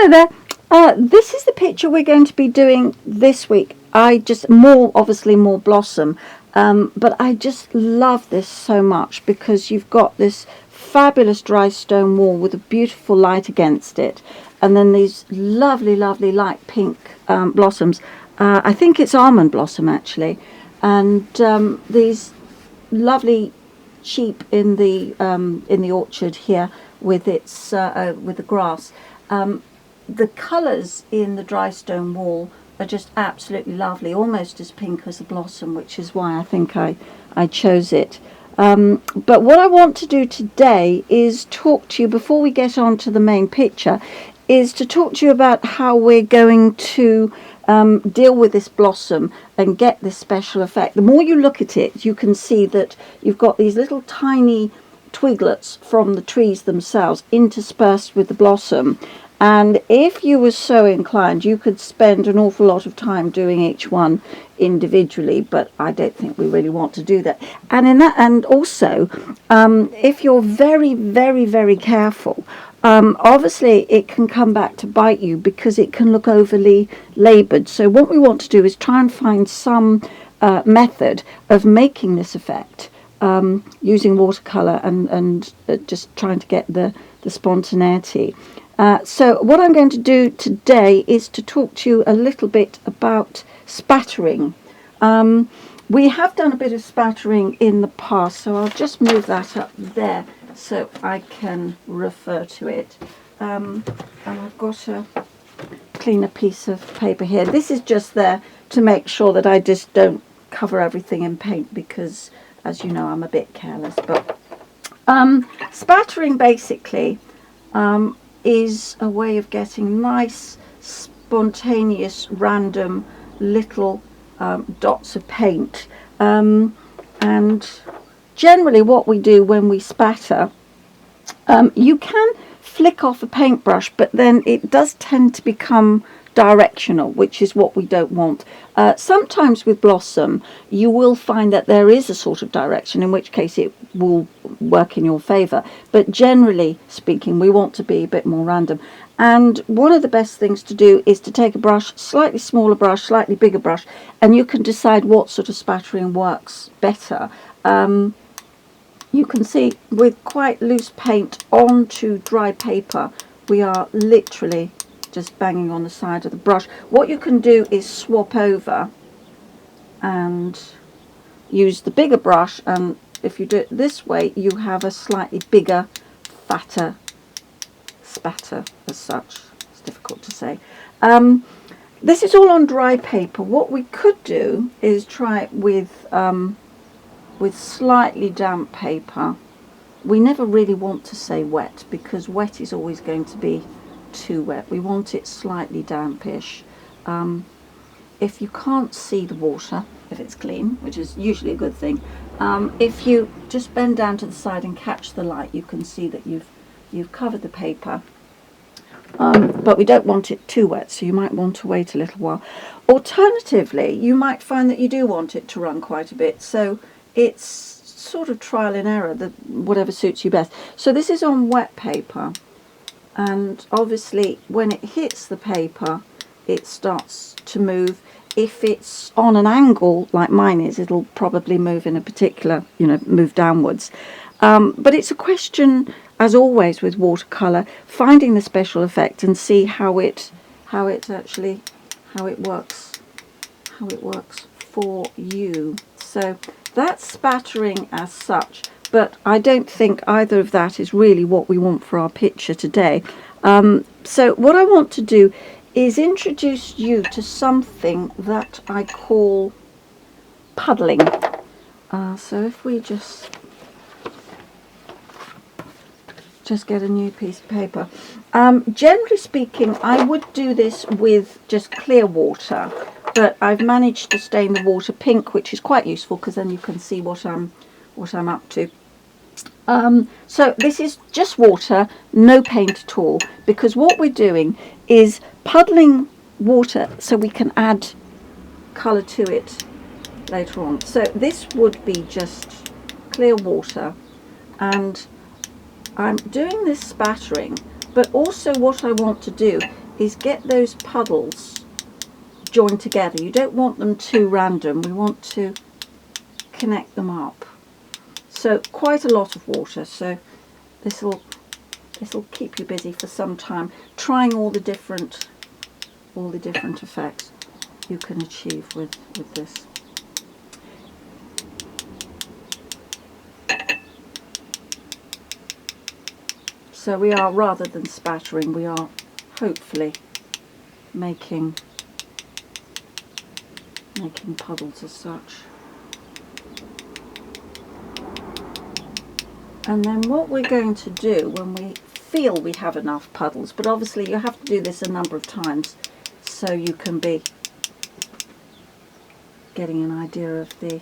Hello there. This is the picture we're going to be doing this week. Obviously more blossom, but I just love this so much because you've got this fabulous dry stone wall with a beautiful light against it, and then these lovely, lovely light pink blossoms. I think it's almond blossom actually, and these lovely sheep in the orchard here with its with the grass. The colours in the dry stone wall are just absolutely lovely, almost as pink as a blossom, which is why I think I chose it. But what I want to do today is talk to you, before we get on to the main picture, is to talk to you about how we're going to deal with this blossom and get this special effect. The more you look at it, you can see that you've got these little tiny twiglets from the trees themselves interspersed with the blossom. And if you were so inclined, you could spend an awful lot of time doing each one individually, but I don't think we really want to do that. And also, if you're very, very, very careful, obviously it can come back to bite you because it can look overly laboured. So what we want to do is try and find some method of making this effect using watercolour and just trying to get the spontaneity. So what I'm going to do today is to talk to you a little bit about spattering. We have done a bit of spattering in the past, so I'll just move that up there so I can refer to it. And I've got a cleaner piece of paper here. This is just there to make sure that I just don't cover everything in paint because, as you know, I'm a bit careless. But spattering basically is a way of getting nice, spontaneous, random little dots of paint. And generally what we do when we spatter, you can flick off a paintbrush, but then it does tend to become directional, which is what we don't want. Sometimes with blossom you will find that there is a sort of direction, in which case it will work in your favour, but generally speaking we want to be a bit more random. And one of the best things to do is to take a brush, slightly smaller brush, slightly bigger brush, and you can decide what sort of spattering works better. You can see with quite loose paint onto dry paper we are literally just banging on the side of the brush. What you can do is swap over and use the bigger brush, and if you do it this way you have a slightly bigger, fatter spatter as such. It's difficult to say. This is all on dry paper. What we could do is try it with slightly damp paper. We never really want to say wet because wet is always going to be too wet. We want it slightly dampish. If you can't see the water, if it's clean, which is usually a good thing, if you just bend down to the side and catch the light, you can see that you've covered the paper. But we don't want it too wet, so you might want to wait a little while. Alternatively, you might find that you do want it to run quite a bit, so it's sort of trial and error, whatever suits you best. So this is on wet paper, and obviously when it hits the paper it starts to move. If it's on an angle like mine is, it'll probably move in a particular, move downwards. But it's a question, as always with watercolour, finding the special effect and see how it works for you. So that's spattering as such, but I don't think either of that is really what we want for our picture today. So what I want to do is introduce you to something that I call puddling. So if we just get a new piece of paper. Generally speaking, I would do this with just clear water, but I've managed to stain the water pink, which is quite useful because then you can see what I'm up to. So this is just water, no paint at all, because what we're doing is puddling water so we can add colour to it later on. So this would be just clear water, and I'm doing this spattering, but also what I want to do is get those puddles joined together. You don't want them too random. We want to connect them up. So quite a lot of water. So this will keep you busy for some time, trying all the different effects you can achieve with this. So we are, rather than spattering, we are hopefully making puddles as such. And then what we're going to do when we feel we have enough puddles, but obviously you have to do this a number of times so you can be getting an idea of the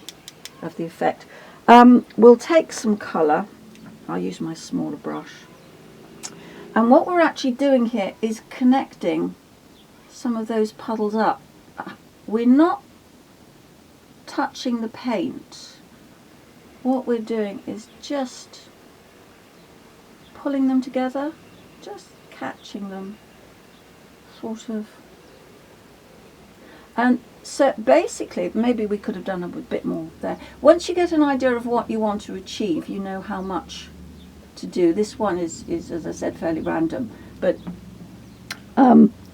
effect. We'll take some colour. I'll use my smaller brush. And what we're actually doing here is connecting some of those puddles up. We're not touching the paint. What we're doing is just pulling them together, just catching them, sort of. And so basically, maybe we could have done a bit more there. Once you get an idea of what you want to achieve, you know how much to do. This one is as I said, fairly random, but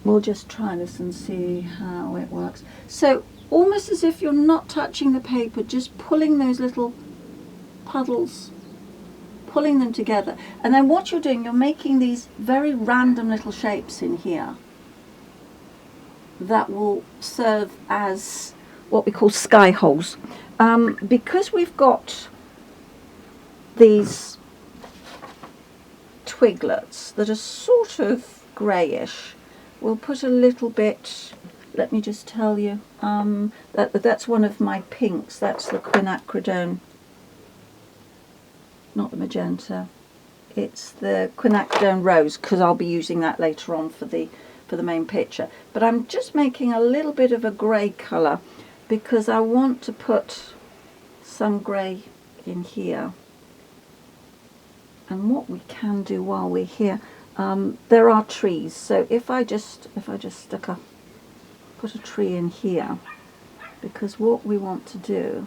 we'll just try this and see how it works. So almost as if you're not touching the paper, just pulling those little puddles, pulling them together, and then what you're doing, you're making these very random little shapes in here that will serve as what we call sky holes. Because we've got these twiglets that are sort of greyish, we'll put a little bit, let me just tell you, that's one of my pinks, that's the quinacridone, not the magenta, it's the quinacridone rose, because I'll be using that later on for the main picture. But I'm just making a little bit of a grey colour because I want to put some grey in here. And what we can do while we're here, there are trees, so if I just put a tree in here, because what we want to do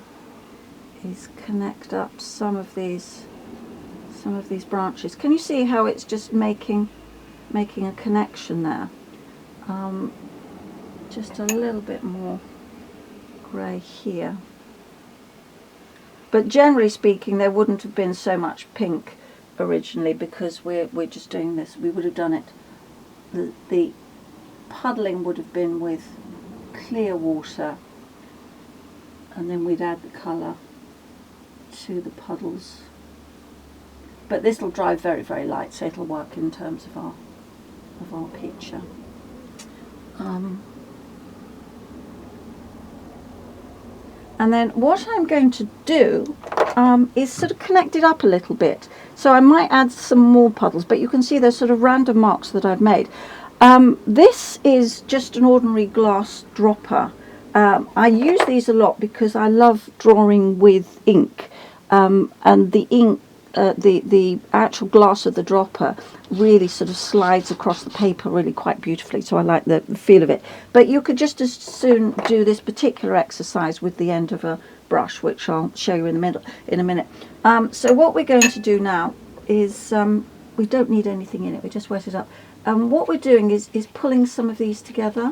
is connect up some of these branches. Can you see how it's just making a connection there? Just a little bit more grey here, but generally speaking there wouldn't have been so much pink originally because we're just doing this. We would have done it, the puddling would have been with clear water, and then we'd add the colour to the puddles. But this will dry very, very light, so it'll work in terms of our picture. And then what I'm going to do is sort of connect it up a little bit. So I might add some more puddles, but you can see there's sort of random marks that I've made. This is just an ordinary glass dropper. I use these a lot because I love drawing with ink, and the ink, the actual glass of the dropper really sort of slides across the paper really quite beautifully, so I like the feel of it. But you could just as soon do this particular exercise with the end of a brush, which I'll show you in a minute. So what we're going to do now is, we don't need anything in it, we just wet it up. What we're doing is pulling some of these together,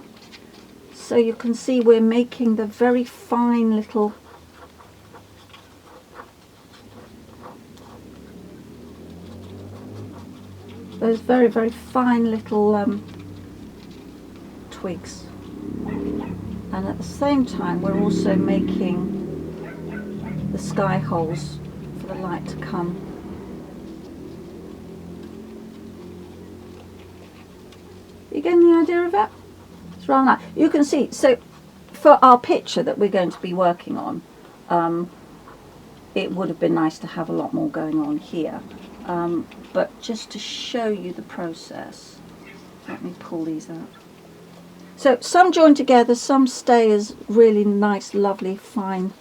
so you can see we're making the very fine little those very, very fine little twigs, and at the same time we're also making the sky holes for the light to come. You getting the idea of it? It's rather nice. You can see, so for our picture that we're going to be working on, it would have been nice to have a lot more going on here. But just to show you the process, let me pull these out. So some join together, some stay as really nice, lovely, fine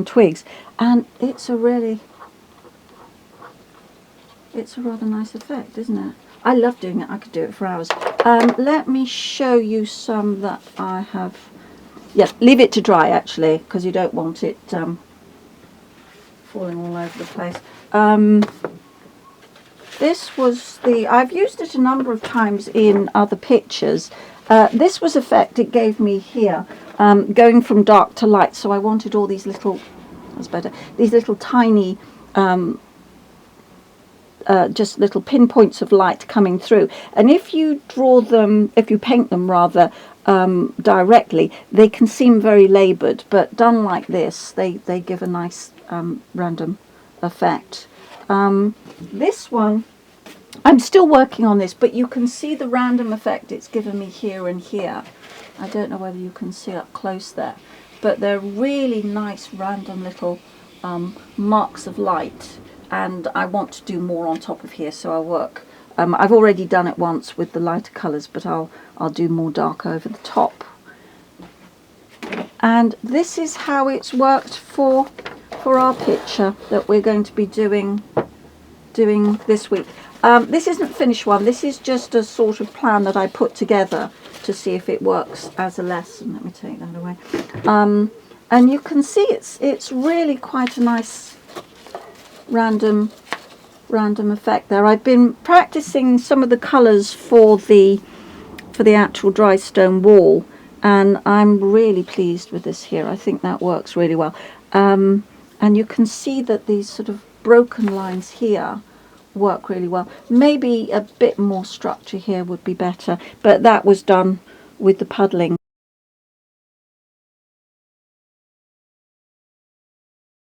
twigs, and it's a rather nice effect, isn't it? I love doing it. I could do it for hours. Let me show you some that I have. Yeah, leave it to dry actually, because you don't want it falling all over the place. This was I've used it a number of times in other pictures. This was effect it gave me here, going from dark to light. So I wanted all these little, that's better, these little tiny, just little pinpoints of light coming through. And if you draw them, if you paint them rather, directly, they can seem very laboured, but done like this, they give a nice random effect. This one, I'm still working on this, but you can see the random effect it's given me here and here. I don't know whether you can see up close there, but they're really nice random little marks of light, and I want to do more on top of here, so I'll work. I've already done it once with the lighter colours, but I'll do more dark over the top. And this is how it's worked for our picture that we're going to be doing this week. This isn't a finished one. This is just a sort of plan that I put together to see if it works as a lesson. Let me take that away. And you can see it's really quite a nice random effect there. I've been practicing some of the colours for the actual dry stone wall, and I'm really pleased with this here. I think that works really well. And you can see that these sort of broken lines here work really well. Maybe a bit more structure here would be better, but that was done with the puddling